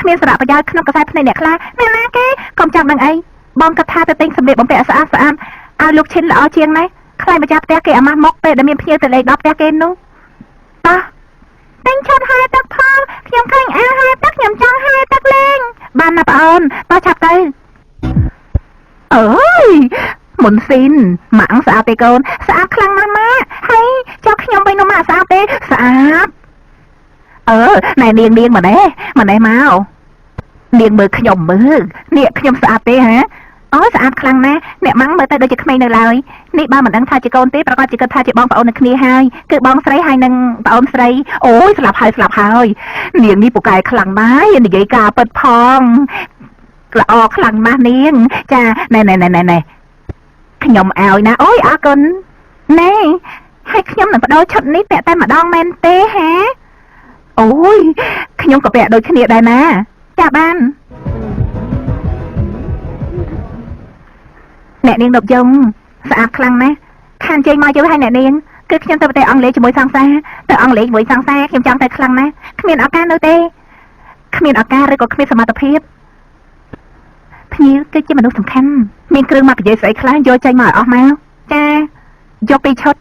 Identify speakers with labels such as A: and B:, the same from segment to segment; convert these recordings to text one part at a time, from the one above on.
A: គ្មានសារៈប្រយោជន៍ក្នុងខ្សែភ្នែកអ្នកខ្លះណាគេកុំចាំនឹងអីបងគិតថាទៅទិញសម្លៀកបំពាក់ស្អាតឲ្យលោកឈិនល្អជាងណាខ្លាចម្ចាស់ផ្ទះគេអាម៉ាស់មកពេលដែលមានភ្ញៀវទៅលេងដល់ផ្ទះគេនោះតោះទិញឈុតហើយទឹកផងខ្ញុំឃើញអាហើយទឹកខ្ញុំចង់ហើយទឹកលេងបានណាបងអូនតោះឆាប់ទៅអើយមុនស៊ីនម៉ាក់ស្អាតទេកូនស្អាតខ្លាំងណាស់ម៉ាក់ហើយចុះខ្ញុំវិញនោះម៉ាក់ស្អាតទេស្អាតណែនាងមកនេះមកនាងមើលខ្ញុំមើលនេះខ្ញុំស្អាតទេហ៎អូស្អាតខ្លាំងណាស់អ្នកម៉ាំងមើលទៅដូចជាក្មេងនៅឡើយនេះបើមិនដឹងថាជាកូនទេប្រកាសជាគិតថាជាបងប្អូននៅគ្នាហើយគឺបងស្រីហើយនឹងប្អូនស្រីអូយស្លាប់ហើយនាងនេះពូកែខ្លាំងណាស់និយាយការពិតផងល្អខ្លាំងណាស់នាងចាណែខ្ញុំឲ្យណាអូយអរគុណណែហើយខ្ញុំនឹងបដូរឈុតនេះពាក់តែម្ដងមែនទេហាអូយខ្ញុំក៏ពាក់ដូចគ្នាដែរណាចាបានអ្នកនាងដប់យងស្អាតខ្លាំងណាស់ខានជ័យមកយកឲ្យអ្នកនាងគឺខ្ញុំទៅប្រទេសអង់គ្លេសជាមួយសង្សារទៅអង់គ្លេសជាមួយសង្សារខ្ញុំចង់ទៅខ្លាំងណាស់គ្មានឱកាសនៅទេគ្មានឱកាសឬក៏គ្មានសមត្ថភាពភ្ញៀវគឺជាមនុស្សសំខាន់មានគ្រឿងមកនិយាយស្អីខ្លះយកចេញមកឲ្យអស់មកចាយកពីឈុត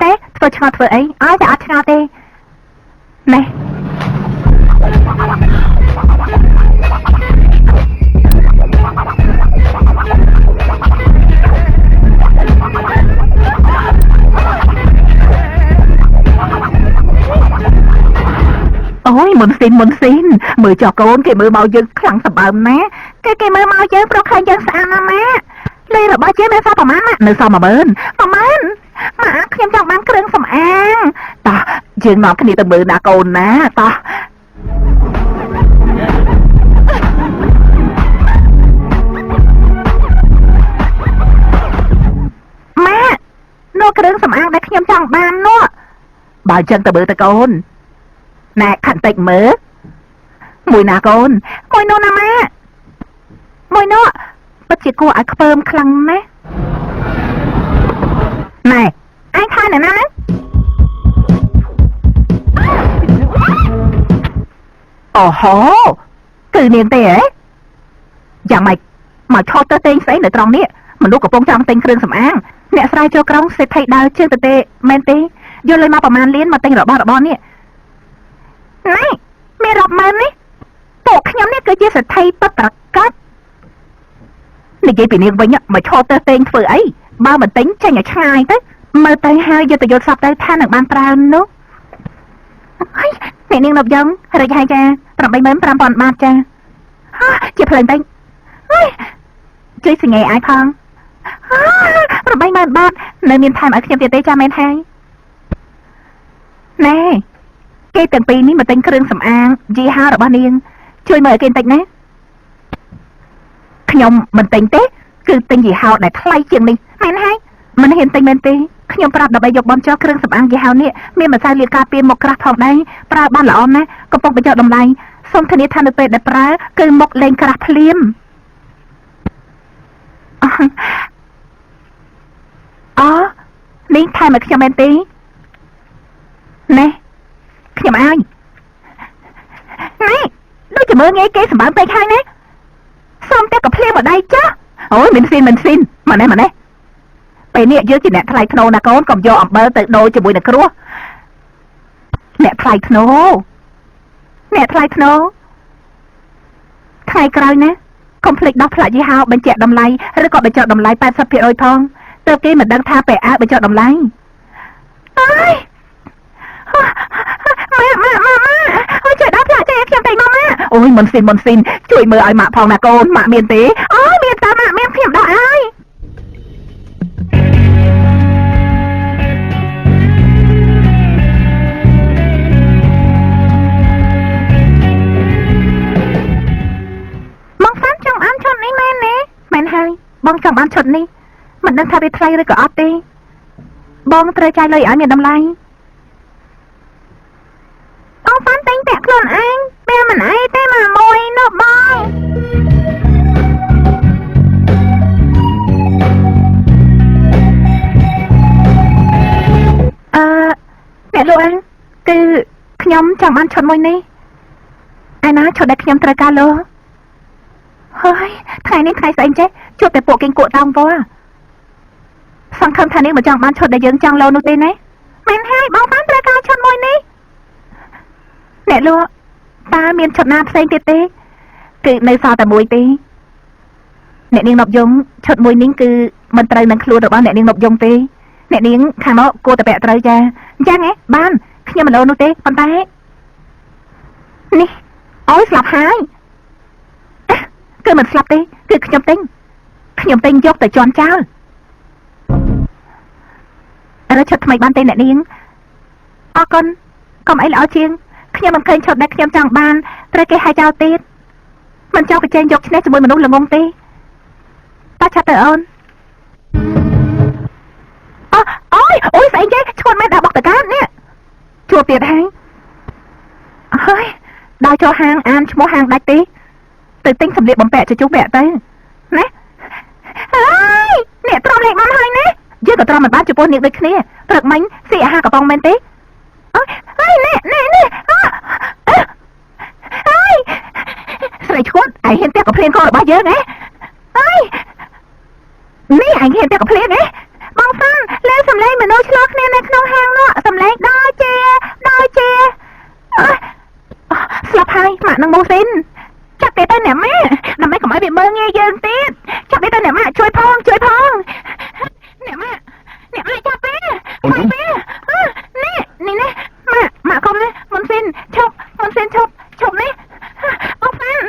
A: ទេធ្វើឆ្ងល់ធ្វើអីឲ្យតែអត់ឆ្ងល់ទេណែអូយមុនស៊ីនមើលចោះកូនគេមើលមកយើងខ្លាំងសម្បើមណាគេមើលមកយើងព្រោះឃើញយើងស្អាតណាស់ម៉ាលេខរបស់យើងនៅសល់ប្រហែលនៅសល់10000ម៉ាខ្ញុំចង់បានគ្រឿងសម្អាងតោះយើងនាំគ្នាទៅមើលណាកូនណាតោះម៉ានោះគ្រឿងសម្អាងដែលខ្ញុំចង់បាននោះបើអញ្ចឹងទៅមើលទៅកូនណែខាត់តិចមើលមួយណាកូនមួយនោះណាម៉ាមួយនោះពិតជាគួរឲ្យខ្ពើមខ្លាំងណាស់ណែឯងថើណាហ្នឹងអូហូគឺនាងទេហ៎យ៉ាងម៉េចមកឈប់ទៅទិញស្អីនៅត្រង់នេះមនុស្សកំពុងចង់ទិញគ្រឿងសម្អាងអ្នកស្រាយចូលក្រុងសេដ្ឋីដើរជើងទៅទេមែនទេយកលុយមកប្រមាណលានមកទិញរបស់នេះណែមានរាប់ម៉ឺននេះពួកខ្ញុំនេះគឺជាសេដ្ឋីពិតប្រាកដនិយាយពីនាងវិញមកឈរទៅទិញធ្វើអីបើមិនទិញចេញឲ្យឆ្ងាយទៅមើលទៅហើយយកទៅយកសពទៅថានឹងបានប្រើនោះហើយអ្នកនាងដល់យ៉ាងរិចហើយចា85000បាតចាជាផ្លេងតិចជួយសញ្ញាឲ្យផង80000បាតនៅមានថែមឲ្យខ្ញុំទៀតទេចាមែនហើយណែគេទាំងពីរនេះមកទិញគ្រឿងសម្អាងយីហោរបស់នាងជួយមើលឲ្យគេបន្តិចណាខ្ញុំមិនទិញទេគឺទិញយីហោដែលថ្លៃជាងនេះមែនហើយមិនហ៊ានទិញមែនទេខ្ញុំប្រាប់ដើម្បីយកបំចោលគ្រឿងសម្អាងយីហោនេះមានម្សៅលាបការពារមុខក្រាស់ផងដែរប្រើបានល្អណាស់កំពុងបញ្ចុះតម្លៃសូមធានាថានៅពេលដែលប្រើគឺមុខលែងក្រាស់ភ្លាមនេះថែមឲ្យខ្ញុំមែនទេណែខ្ញុំឲ្យណែដូចជាមើលងាយគេសម្បើមពេកហើយណាសូមតែកភ្លៀងមកដៃចាស់អូយមិនស៊ីនមកនេះពេលនេះយើងជាអ្នកថ្លៃធ្នូណាកូនកុំយកអំបិលទៅដូរជាមួយនឹងគ្រោះអ្នកថ្លៃធ្នូថ្ងៃក្រោយណាកុំភ្លេចដោះផ្លាកយីហោបញ្ជាក់តម្លៃឬក៏បញ្ចុះតម្លៃ 80% ផងទើបគេមិនដឹងថាពេលបញ្ចុះតម្លៃអើយម៉ាជួយដោះផ្លាកចេះខ្ញុំតែម៉ាអូយមុនស៊ីនជួយមើលឲ្យម៉ាក់ផងណាកូនម៉ាក់មានទេអូយមានតាម៉ាក់មានខ្ញុំដោះឲ្យបងសាន់ចង់បានឈុតនេះមែនទេមែនហើយបងចង់បានឈុតនេះមិនដឹងថាវាថ្លៃឬក៏អត់ទេបងត្រូវចាយលុយឲ្យមានតម្លៃបងសាន់តែងពាក់ខ្លួនឯងពេលមិនអីទេមកមួយនោះបងអ្នកលក់គឺខ្ញុំចង់បានឈុតមួយនេះឯ ណាឈុតដែលខ្ញុំត្រូវការលោកហើយថ្ងៃនេះថ្ងៃស្អីចេះជួបតែពួកគេគក់តោងវល់សង្ឃឹមថានេះមិនចង់បានឈុតដែលយើងចង់លោនោះទេណាមែនហើយបងបានត្រូវការឈុតមួយនេះអ្នកលក់តើមានឈុតណាផ្សេងទៀតទេគឺនៅសល់តែមួយទេអ្នកនាងនប់យងឈុតមួយនេះគឺមិនត្រូវនឹងខ្លួនរបស់អ្នកនាងនប់យងទេអ្នកនាងខាងមកគួរតែពាក់ត្រូវចាអញ្ចឹងហ៎បានខ្ញុំមិនលោនោះទេប៉ុន្តែនេះអូយស្លាប់ហើយគឺមិនស្លាប់ទេគឺខ្ញុំទិញយកទៅជន់ចោលរកឈុតថ្មីបានទេអ្នកនាងអរគុណកុំអីល្អជាងខ្ញុំមិនឃើញឈុតដែលខ្ញុំចង់បានត្រូវគេហៅចោលទៀតមិនចង់ប្រជែងយកឈ្នះជាមួយមនុស្សល្ងងទេតើឆាប់ទៅអូនអូយស្អីគេឈួនមែនដល់បោកតកានេះជួបទៀតហើយដល់ចូលហាងអានឈ្មោះហាងដាច់ទេទៅទិញសម្លៀកបំពាក់ជជុះពាក់ទៅណាហើយអ្នកទ្រាំលេខបានហើយណាយើងក៏ទ្រាំមិនបានចំពោះនាងដូចគ្នាព្រឹកមិញស៊ីអាហារកំប៉ុងមែនទេអូយនេះហើយស្រីឈួតឯងហ៊ានតាក់កំភ្លៀងកូនរបស់យើងណាហើយនេះឯងហ៊ានតាក់កំភ្លៀងណាបងសាន់លើសំឡេងមនុស្សឆ្លោះគ្នានៅក្នុងហាងនោះសំឡេងដល់ជាស្លាប់ហើយម៉ាក់នឹងម៉ូស៊ីនចាប់គេទៅអ្នកម៉ាក់ដើម្បីកុំឲ្យវាមើលងាយយើងទៀតចាប់គេទៅអ្នកម៉ាក់ជួយផងអ្នកម៉ាក់ចាប់ពេលនេះម៉ាក់កុំនេះម៉ុនស៊ីនឈប់នេះបងសាន់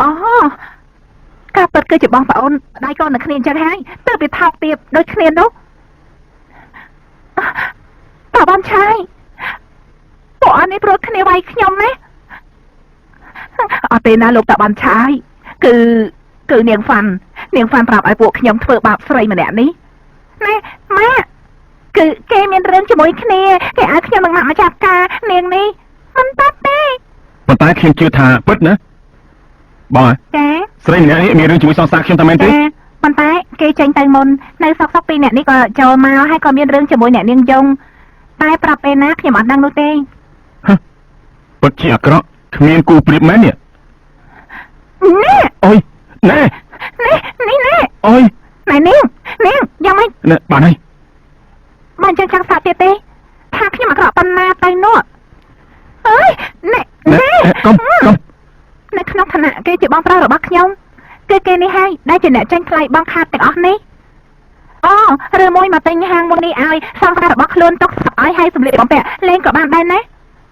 A: អូការពិតគឺជាបងប្អូនដៃកូននៅគ្នាអញ្ចឹងហើយទើបវាថោកទាបដូចគ្នានោះតើបានឆាយពួកអននេះព្រោះគ្នាវាយខ្ញុំណាអត់ទេណាលោកតាបានឆាយគឺនាងហ្វាន់ប្រាប់ឲ្យពួកខ្ញុំធ្វើបាបស្រីម្នាក់នេះណែម៉ាក់គឺគេមានរឿងជាមួយគ្នាគេឲ្យខ្ញុំនឹងមកចាប់ការនាងនេះមិនប៉ះទេ
B: ប៉ុន្តែខ្ញុំជឿថាពិតណាបង
A: ចា
B: ស្រីម្នាក់នេះមានរឿងជាមួយសង្សារខ្ញុំតែមែនទេ
A: ប៉ុន្តែគេចេញទៅមុននៅសក់ពីអ្នកនេះក៏ចូលមកហើយក៏មានរឿងជាមួយអ្នកនាងយងតែប្រាប់ពេលណាខ្ញុំអត់ដឹងនោះទេ
B: ពិតជាអាក្រក់គ្មានគូប្រៀបមែននេះអូយណែអូយ
A: ណែនាងយ៉ាងម៉េច
B: ណែបានហើយ
A: បានចឹងចង់សាក់ទៀតទេថាខ្ញុំអាក្រក់ប៉ុណ្ណាទៅនោះអើយណែ
B: កុំ
A: នៅក្នុងឋានៈគេជាបងប្រុសរបស់ខ្ញុំគឺគេនេះហើយដែលជាអ្នកចាញ់ថ្លៃបងខាតទាំងអស់នេះឬមួយមកទិញហាងមួយនេះឲ្យសង្សាររបស់ខ្លួនទុកឲ្យហើយសម្លៀកបំពាក់លេងក៏បានដែរណា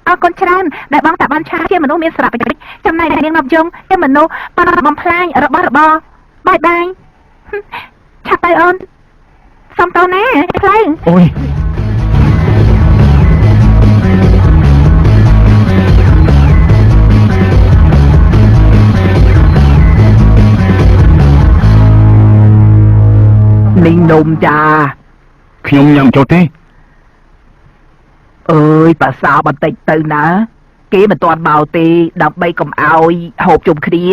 A: អរគុណច្រើនដែលបងតាបានឆាជាមនុស្សមានសារៈប្រយោជន៍ចំណែកនាងនប់យងជាមនុស្សបានបំផ្លាញរបស់បាយឆាប់ទៅអូនសុំតោណាផ្លូវ
B: អូយ
C: នាងនំចា
B: ខ្ញុំញ៉ាំចូលទេ
C: អើយប៉ាសោបន្តិចទៅណាគេមិនទាន់មកទេដើម្បីកុំឲ្យហូបជុំគ្នា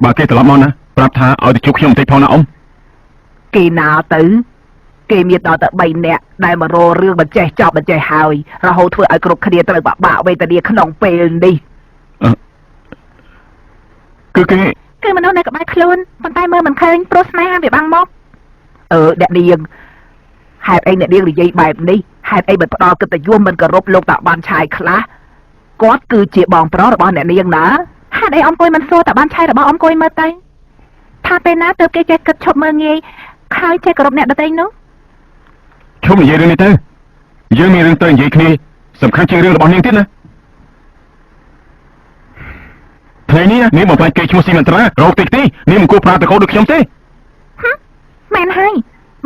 B: បើគេត្រឡប់មកណាប្រាប់ថាឲ្យទៅជួបខ្ញុំបន្តិចផងណាអ៊ំ
C: គេណាទៅគេមានដល់តែ3នាក់ដែលមករករឿងមិនចេះចប់មិនចេះហើយរហូតធ្វើឲ្យគ្រប់គ្នាត្រូវបាក់វេទនាក្នុងពេលនេះ
B: គឺ
A: មនុស្សនៅក្បែរខ្លួនប៉ុន្តែមើលមិនឃើញព្រោះស្នេហាវាបាំងមក
C: អ្នកនាងហេតុអីអ្នកនាងនិយាយបែបនេះហេតុអីមិនផ្ដល់កិត្តិយសមិនគោរពលោកតាបានឆាយខ្លះគាត់គឺជាបងប្រុសរបស់អ្នកនាងណា
A: ហេតុអីអង្គុយមិនសួរតាបានឆាយរបស់អង្គុយមើលទៅថាពេលណាទើបគេចេះគិតឈប់មើលងាយហើយចេះគោរពអ្នកដទៃនោះ
B: ឈប់និយាយរឿងនេះទៅយើងមានរឿងទៅនិយាយគ្នាសំខាន់ជាងរឿងរបស់នាងទៀតណាថ្ងៃនេះនាងបំផ្លាញគេឈ្មោះស៊ីមន្ត្រារោគតិចទីនាងមិនគួរប្រើតកោដូចខ្ញុំទេ
A: មែនហើយ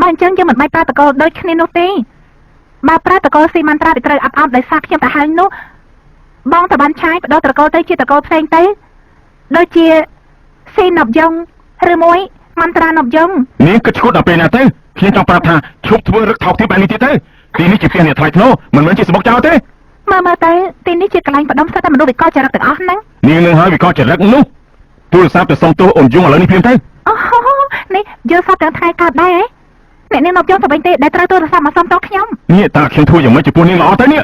A: បើអញ្ចឹងយើងមិនបាច់ប្រើតកោដូចគ្នានោះទេបើប្រើតកោស៊ីមន្ត្រាទៅត្រូវអាប់អោតដោយសារខ្ញុំទៅហើយនោះបងតបានឆាយបដោតកោទៅជាតកោផ្សេងទៅដូចជាស៊ីនប់យងឬមួយមន្ត្រានប់យង
B: នាងគិតឈួតដល់ពេលណាទៅខ្ញុំចង់ប្រាប់ថាឈប់ធ្វើរឹកថោកទៀតបែបនេះទៀតទៅទីនេះជាផ្ទះអ្នកថ្លៃថ្នូរមិនមែនជាសបុកចោលទេ
A: មើលទៅទីនេះជាកន្លែងបដុំសិតតែមនុស្សវិកលចរិតទាំងអស់ហ្នឹង
B: នាងនឹងហើយវិកលចរិតនោះទូរស័ព្ទទៅសុំទោសអូនយងឥឡូវនេះភ្លាមទៅ
A: នេះយកសពទាំងថ្ងៃកើតដែរអ្នកនាងនប់យងទៅវិញទេដែលត្រូវទូរស័ព្ទមកសុំទោសខ្ញុំ
B: នេះតាខ្ញុំធ្វើយ៉ាងម៉េចចំពោះនាងល្អទៅនេះ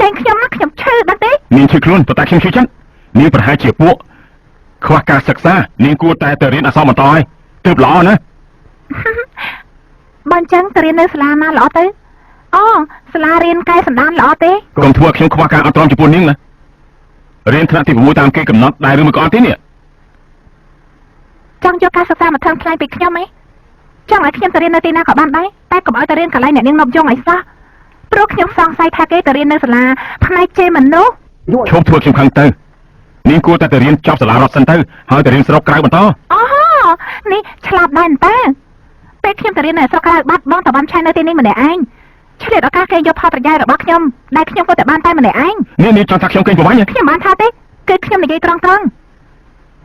A: លែងខ្ញុំណាខ្ញុំឈឺដល់ទេ
B: នាងឈឺខ្លួនប៉ុន្តែខ្ញុំឈឺចិត្តនាងប្រហែលជាពួកខ្វះការសិក្សានាងគួរតែទៅរៀនអក្សរបន្តឲ្យទើបល្អណា
A: បើអញ្ចឹងទៅរៀននៅសាលាណាល្អទៅអូសាលារៀនកែសម្ដានល្អទេ
B: កុំធ្វើឲ្យខ្ញុំខ្វះការអត់ទ្រាំចំពោះនាងណារៀនថ្នាក់ទី6តាមគេកំណត់ដែរឬមិនក៏អត់ទេនេះ
A: ចង់យកការសិក្សាមកថឹងថ្លៃពីខ្ញុំហ៎ចង់ឲ្យខ្ញុំទៅរៀននៅទីណាក៏បានដែរតែកុំឲ្យទៅរៀនកន្លែងអ្នកនាងនប់យងអីសោះព្រោះខ្ញុំសង្ស័យថាគេទៅរៀននៅសាលាផ្នែកជេរមនុស្ស
B: ឈប់ធ្វើខ្ញុំខឹងទៅនាងគួរតែទៅរៀនចប់សាលារដ្ឋសិនទៅហើយទៅរៀនស្រុកក្រៅបន្ត
A: អូនេះឆ្លាតដែរតើពេលខ្ញុំទៅរៀននៅស្រុកក្រៅបាត់បងតបានឆៃនៅទីនេះម្នាក់ឯងឆ្លៀតឱកាសគេយកផលប្រយោជន៍របស់ខ្ញុំដែលខ្ញុំក៏តែបានតែម្នាក់ឯង
B: នាងចង់ថាខ្ញុំកេងប្រវ័ញ្ច
A: ខ្ញុំបានថាទេគឺខ្ញុំនិយាយត្រង់ៗ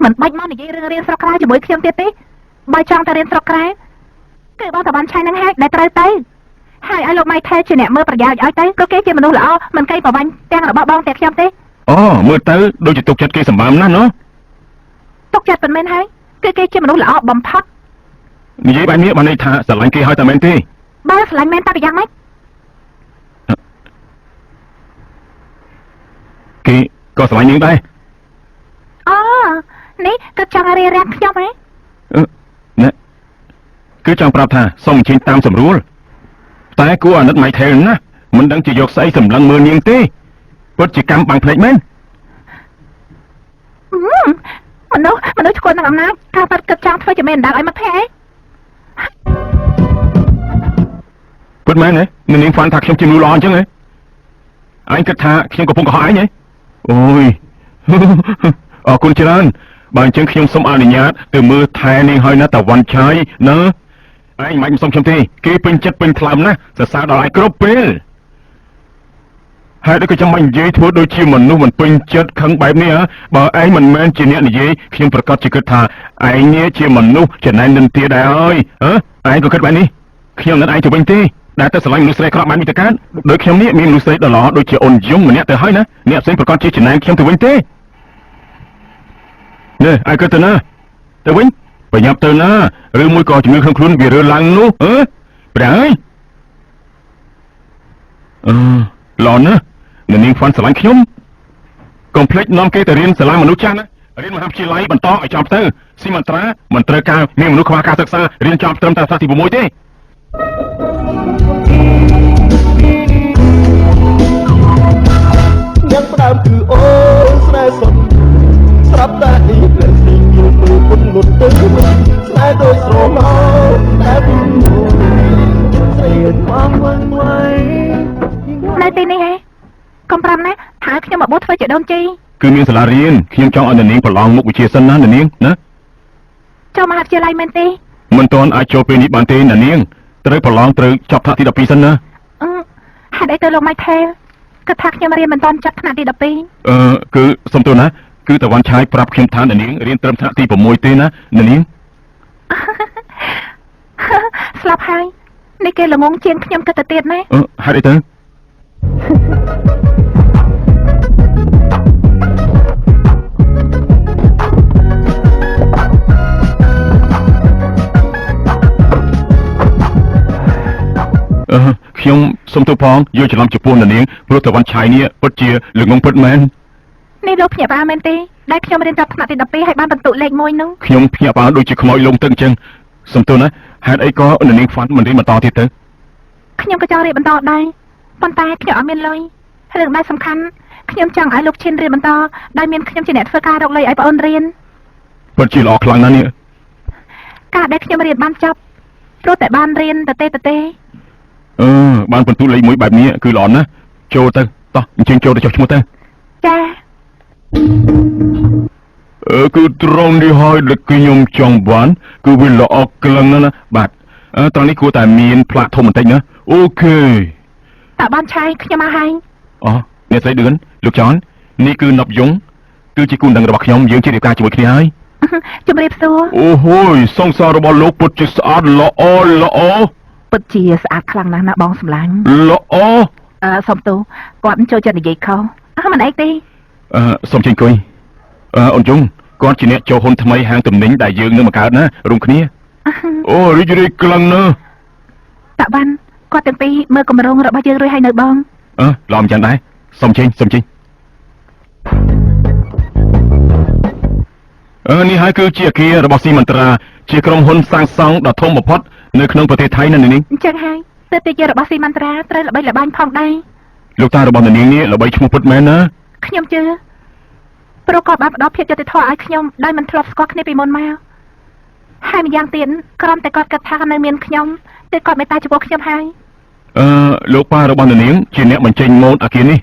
A: មិនបាច់មកនិយាយរឿងរៀនស្រុកក្រៅជាមួយខ្ញុំទៀតទេបើចង់ទៅរៀនស្រុកក្រៅគឺបងតបានឆៃនឹងហេតុដែលត្រូវទៅហើយឲ្យលោកម៉ៃថែជាអ្នកមើលប្រយោជន៍ឲ្យទៅព្រោះគេជាមនុស្សល្អមិនកេងប្រវ័ញ្ចទាំងរបស់បងទាំងខ្ញុំទេ
B: អូមើលទៅដូចជាទុកចិត្តគេសម្បើមណាស់ណូ
A: ទុកចិត្តមិនមែនហើយគឺគេជាមនុស្សល្អបំផុត
B: និយាយបែបនេះបានន័យថាស្រឡាញ់គេហើយតែមែនទេ
A: បើស្រឡាញ់មែនតើយ៉ាងម៉េច
B: គេក៏ស្រឡាញ់នាងដែរ
A: អូនេះគឺចង់រៀបរៀងខ្ញុំហ៎
B: ណាគឺចង់ប្រាប់ថាសូមអញ្ជើញតាមសម្រួលតែគួរអាណិតម៉ៃថេលណាមិនដឹងជាយកស្អីសម្លឹងមើលនាងទេពិតជាកម្មបាំងភ្នែកមែន
A: មនុស្សឈ្គន់នឹងអំណាចការប៉ັດគិតចង់ធ្វើជាមេណ្ដាលឲ្យមកភ័ក្រអី
B: ពិតមែនទេនាងហ្វាន់ថាខ្ញុំជាមនុស្សល្អអញ្ចឹងហ៎អញគិតថាខ្ញុំកំពុងកុហកអញហ៎អូយ អរគុណច្រើនបើអញ្ចឹងខ្ញុំសូមអនុញ្ញាតទៅមើលថែនាងហើយណាតាវ៉ាន់ឆាយណាឯងមិនសុំខ្ញុំទេគេពេញចិត្តពេញថ្លើមណាស់សរសើរដល់ឯងគ្រប់ពេលហើយដូចក៏ចាំមិននិយាយធ្វើដូចជាមនុស្សមិនពេញចិត្តខឹងបែបនេះហ៎បើឯងមិនមែនជាអ្នកនិយាយខ្ញុំប្រកាសជាគិតថាឯងនេះជាមនុស្សចំណែននិន្ទាដែរហើយឯងក៏គិតបែបនេះខ្ញុំនឹងឯងទៅវិញទេដែលទៅស្រឡាញ់មនុស្សស្រីក្រក់បានមានតែកើតដូចខ្ញុំនេះមានមនុស្សស្រីដ៏ល្អដូចជាអូនយំម្នាក់ទៅហើយណាអ្នកផ្សេងប្រកាសជាចំណែនខ្ញុំទៅវិញទេនេះឯងគិតទៅណាទៅវិញប្រញាប់ទៅណាឬមួយក៏ជំងឺក្នុងខ្លួនវារើឡើងនោះព្រះអើយល្អណាស់នាងហ្វាន់ស្រឡាញ់ខ្ញុំកុំភ្លេចនាំគេទៅរៀនសាលាមនុស្សចាស់ណារៀនមហាវិទ្យាល័យបន្តឲ្យចប់ទៅស៊ីមន្ត្រាមិនត្រូវការមានមនុស្សខ្វះការសិក្សារៀនចប់ត្រឹមតែសាស្ត្រទី6ទេ
D: អ្នកផ្ដើមគឺអូនស្នេហ៍សុំស្រាប់តែអ៊ីប្លេស៊ីមានមើលពុនលុតទៅស្នេហ៍ដូចស្រមោលតែពីមួយស្រីមកវិញវៃ
A: នៅទីនេះហ៎កុំប្រាំណាថាខ្ញុំមកបោះធ្វើជាដូនជី
B: គឺមានសាលារៀនខ្ញុំចង់ឲ្យនាងប្រឡងមុខវិជ្ជាសិនណានាងណា
A: ចូលមហាវិទ្យាល័យមែនទេ
B: មិនទាន់អាចចូលពេលនេះបានទេនាងត្រូវប្រឡងត្រូវចប់ថ្នាក់ទី12សិនណា
A: ហេតុអីទៅលោកម៉ៃថេលគឺថាខ្ញុំរៀនមិនទាន់ចប់ថ្នាក់ទី12
B: គឺសុំទោសណាគឺតាវ៉ាន់ឆាយប្រាប់ខ្ញុំថានាងរៀនត្រឹមថ្នាក់ទី6ទេណានាង
A: ស្លាប់ហើយនេះគេល្ងងជាងខ្ញុំទៅទៀតណា
B: ហេតុអីទៅខ្ញុំសុំទោសផងយកច្រឡំចំពោះនាងព្រោះតាវ៉ាន់ឆាយនេះពិតជាល្ងងពិតមែន
A: នេះលោកភ្ញាក់ផ្អើលមែនទេដែលខ្ញុំរៀនចប់ថ្នាក់ទី12ហើយបានបន្ទុកលេខ1នោះ
B: ខ្ញុំភ្ញាក់ផ្អើលដូចជាខ្មោចលងទឹកអញ្ចឹងសុំទោសណាហេតុអីក៏នាងហ្វាន់មិនរៀនបន្តទៀតទៅ
A: ខ្ញុំក៏ចង់រៀនបន្តដែរប៉ុន្តែខ្ញុំអត់មានលុយរឿងដែលសំខាន់ខ្ញុំចង់ឲ្យលោកឈិនរៀនបន្តដោយមានខ្ញុំជាអ្នកធ្វើការរកលុយឲ្យប្អូនរៀន
B: ពិតជាល្អខ្លាំងណាស់នេះ
A: ការដែលខ្ញុំរៀនបានចប់ព្រោះតែបានរៀនទៅទេ
B: បានបន្ទុកលេខ1បែបនេះគឺល្អណាស់ចូលទៅតោះអញ្ជើញចូលទៅចុះឈ្មោះទៅ
A: ចា
B: គឺត្រង់នេះហើយដែលខ្ញុំចង់បានគឺវាល្អខ្លាំងណាស់ណាបាទត្រង់នេះគួរតែមានផ្លាកធំបន្តិចណាអូខេ
A: តើបានឆាយខ្ញុំមកហើយ
B: អ្នកស្រីឌឿនលោកចននេះគឺណប់យងគឺជាគូនដឹងរបស់ខ្ញុំយើងជារៀបការជាមួយគ្នាហើយ
A: ជំរាបសួរ
B: អូហូយសង្សាររបស់លោកពិតជាស្អាតល្អ
A: ពិតជាស្អាតខ្លាំងណាស់ណាបងសម្លាញ់
B: ល្អ
A: សុំទោសគាត់មិនចូលចិត្តនិយាយខុសមិនអីទេ
B: សូមជើញអង្គុយអូនយងគាត់ជាអ្នកចូលហ៊ុនថ្មីហាងទំនិញដែលយើងនឹងបង្កើតណារួមគ្នាអូរីករាយខ្លាំងណាស់
A: តាបានគាត់ទាំងពីរមើលគម្រោងរបស់យើងរួចហើយនៅបង
B: ឡំចឹងដែរ សុំចេញនេះហើយគឺជាអគាររបស់ស៊ីមន្ត្រាជាក្រុមហ៊ុនសាងសង់ដ៏ធំបំផុតនៅក្នុងប្រទេសថៃណានាង
A: អញ្ចឹងហើយទើបតែជារបស់ស៊ីមន្ត្រាត្រូវល្បីល្បាញផងដែរ
B: លោកតារបស់នាងនេះល្បីឈ្មោះពិតមែនណា
A: ខ្ញុំជឿព្រោះគាត់បានផ្ដល់ភាពយុត្តិធម៌ឲ្យខ្ញុំដោយមិនធ្លាប់ស្គាល់គ្នាពីមុនមកហើយម្យ៉ាងទៀតគ្រាន់តែគាត់គិតថានៅមានខ្ញុំទើបគាត់មេត្តាចំពោះខ្ញុំហើយ
B: លោកប៉ារបស់នាងជាអ្នកបញ្ចេញម៉ូដអគារនេះ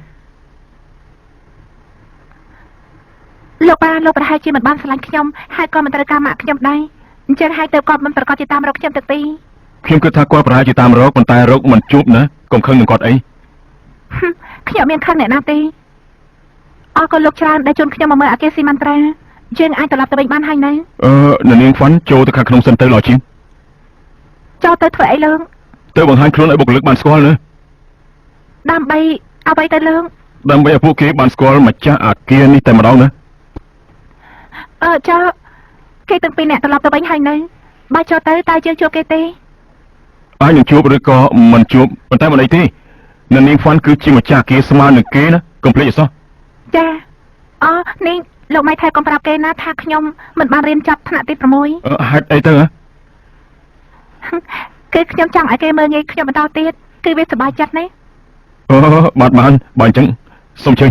A: លោកប៉ាលោកប្រហែលជាមិនបានស្រឡាញ់ខ្ញុំហើយក៏មិនត្រូវការម៉ាក់ខ្ញុំដែរអញ្ចឹងហើយទើបគាត់មិនប្រកាសជាតាមរកខ្ញុំទាំងពីរ
B: ខ្ញុំគិតថាគាត់ប្រហែលជាតាមរកប៉ុន្តែរកមិនជួបណាកុំខឹងនឹងគាត់អី
A: ខ្ញុំមានខឹងអ្នកណាទេអរគុណលោកច្រើនដែលជូនខ្ញុំមកមើលអគារស៊ីមន្ត្រាយើងអាចត្រឡប់ទៅវិញបានហើយណា
B: នាងហ្វាន់ចូលទៅខាងក្នុងសិនទៅល្អជាង
A: ចូលទៅធ្វើអីលើង
B: ទៅបង្ហាញខ្លួនឲ្យបុគ្គលិកបានស្គាល់ណា
A: ដើម្បីអ្វីទៅលើង
B: ដើម្បីឲ្យពួកគេបានស្គាល់ម្ចាស់អគារនេះតែម្ដងណា
A: ចុះគេទាំងពីរអ្នកត្រឡប់ទៅវិញហើយនៅបើចូលទៅតើយើងជួបគេទេ
B: អាចនឹងជួបឬក៏មិនជួបប៉ុន្តែមិនអីទេនាងហ្វាន់គឺជាម្ចាស់អគារស្មើនឹងគេណាកុំភ្លេចអសោះ
A: ចានេះលោកម៉ៃថៃកុំប្រាប់គេណាថាខ្ញុំមិនបានរៀនចប់ថ្នាក់ទី
B: ហេតុអីទៅហ៎
A: 6 គឺខ្ញុំចង់ឲ្យគេមើលងាយខ្ញុំបន្តទៀតគឺវាសប្បាយចិត្តណា
B: បានបើអញ្ចឹងសូមជើញ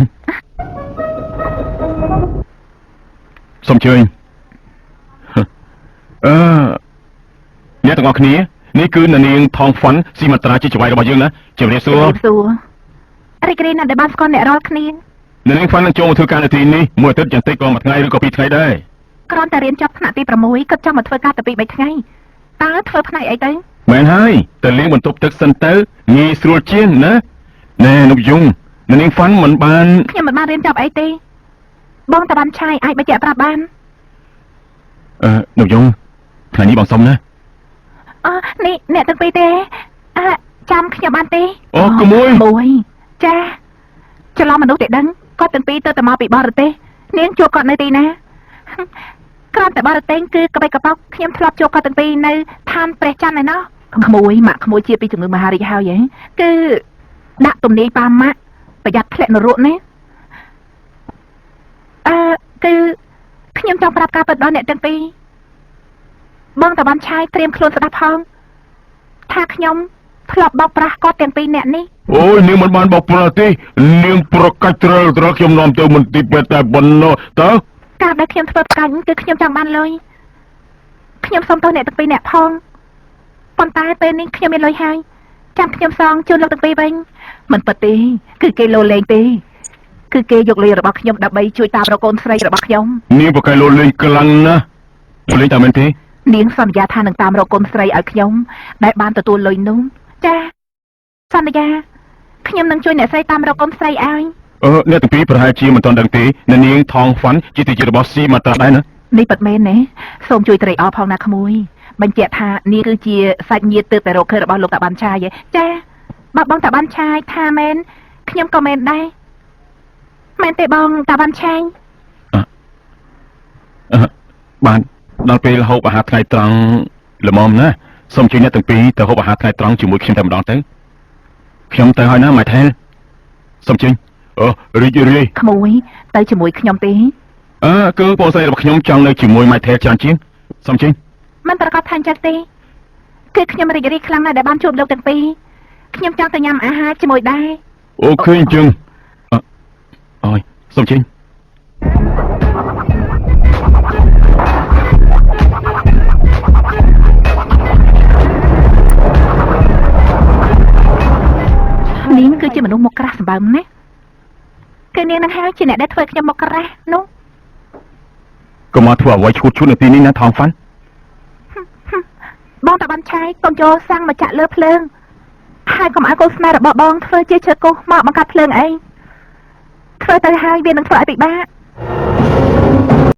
B: អ្នកទាំងអស់គ្នានេះគឺនាងថងហ្វាន់ស៊ីមន្ត្រាជាច្បាយរបស់យើងណាជម្រាបសួរ
A: រីករាយណាស់ដែលបានស្គាល់អ្នករាល់គ្នា
B: នាងហ្វាន់នឹងចូលមកធ្វើការនៅទីនេះមួយអាទិត្យយ៉ាងតិចក៏មួយថ្ងៃឬក៏2ថ្ងៃដែរ
A: គ្រាន់តែរៀនចប់ថ្នាក់ទី 6 គាត់ចង់មកធ្វើការតែ2-3ថ្ងៃតើធ្វើផ្នែកអីទៅ
B: មែនហើយតែលេងបន្ទប់ទឹកសិនទៅងាយស្រួលជាងណាណែនុកយងនាងហ្វាន់មិនបាន
A: ខ្ញុំមិនបានរៀនចប់អីទេបងតាបានឆាយអាចបញ្ជាក់ប្រាប់បាន
B: នុកយងថ្ងៃនេះបងសុំណា
A: នេះអ្នកទាំងពីរទេចាំខ្ញុំបានទេ
B: អូក្មួយ
A: ចាច្រឡំមនុស្សតែដឹងគាត់ទាំងពីរទៅតែមកពីបរទេសនាងជួបគាត់នៅទីណាគ្រាន់តែបរទេសគឺក្បៃកបោកខ្ញុំធ្លាប់ជួបគាត់ទាំងពីរនៅឋានព្រះច័ន្ទឯណោះក្មួយម៉ាក់ក្មួយជាពីជំងឺមហារីកហើយហ៎គឺដាក់ទំនាយប៉ាម៉ាក់ប្រយ័ត្នធ្លាក់នរកណាគឺខ្ញុំចង់ប្រាប់ការពិតដល់អ្នកទាំងពីរបងតាបានឆាយត្រៀមខ្លួនស្ដាប់ផងថាខ្ញុំធ្លាប់បោកប្រាស់គាត់ទាំងពីរអ្នកនេះ
B: អូយនាងមិនបានបោកប្រាស់ទេនាងប្រកាច់ត្រើខ្ញុំនាំទៅមន្ទីរពេទ្យតែប៉ុណ្ណោះតើ
A: ការដែលខ្ញុំធ្វើផ្កាច់គឺខ្ញុំចង់បានលុយខ្ញុំសុំទោសអ្នកទាំងពីរអ្នកផងប៉ុន្តែពេលនេះខ្ញុំមានលុយហើយចាំខ្ញុំសងជូនលោកទាំងពីរវិញមិនពិតទេគឺគេលោលេងទេគឺគេយកលុយរបស់ខ្ញុំដើម្បីជួយតាមរកកូនស្រីរបស់ខ្ញុំ
B: នាងប្រកែលោលេងខ្លាំងណាស់លេងតែមែនទេ
A: នាងសន្យាថានឹងតាមរកកូនស្រីឲ្យខ្ញុំដែលបានទទួលលុយនោះចាសន្យាខ្ញុំនឹងជួយអ្នកស្រីតាមរកកូនស្រីឲ្យ
B: អ្នកទាំងពីរប្រហែលជាមិនទាន់ដឹងទេនាងថងហ្វាន់ជាទីជារបស់ស៊ីម៉ាតាដែរណា
A: នេះពិតមែនទេសូមជួយត្រេកអរផងណាក្មួយបញ្ជាក់ថានាងគឺជាសាច់ញាតិទើបតែរកឃើញរបស់លោកតាបានឆាយចាបើបងតាបានឆាយថាមែនខ្ញុំក៏មែនដែរមែនទេបងតាបានឆាយ
B: បានដល់ពេលហូបអាហារថ្ងៃត្រង់ល្មមណាសូមជួយអ្នកទាំងពីរទៅហូបអាហារថ្ងៃត្រង់ជាមួយខ្ញុំតែម្ដងទៅខ្ញុំទៅហើយណាម៉ៃថែលសូមជួយរីករាយ
A: ក្មួយទៅជាមួយខ្ញុំទេ
B: គឺបងស្រីរបស់ខ្ញុំចង់នៅជាមួយម៉ៃថែលច្រើនជាងសូមជួយ
A: មិនប្រកាសថាអញ្ចឹងទេគឺខ្ញុំរីករាយខ្លាំងណាស់ដែលបានជួបលោកទាំងពីរខ្ញុំចង់ទៅញ៉ាំអាហារជាមួយដែរ
B: អូខេអញ្ចឹងអើយសូមជួយ
A: នាងគឺជាមនុស្សមកក្រាស់សម្បើមណាគឺនាងនឹងហើយជាអ្នកដែលធ្វើខ្ញុំមកក្រាស់នោះ
B: កុំមកធ្វើអ្វីឈួតនៅទីនេះណាថងហ្វាន់
A: បងតាបានឆាយកុំចូលសាំងមកចាក់លើភ្លើងហើយកុំឲ្យកូនស្នេហ៍របស់បងធ្វើជាឈើកោសមកបង្កាត់ភ្លើងអីធ្វើទៅហើយវានឹងធ្វើឲ្យពិបាក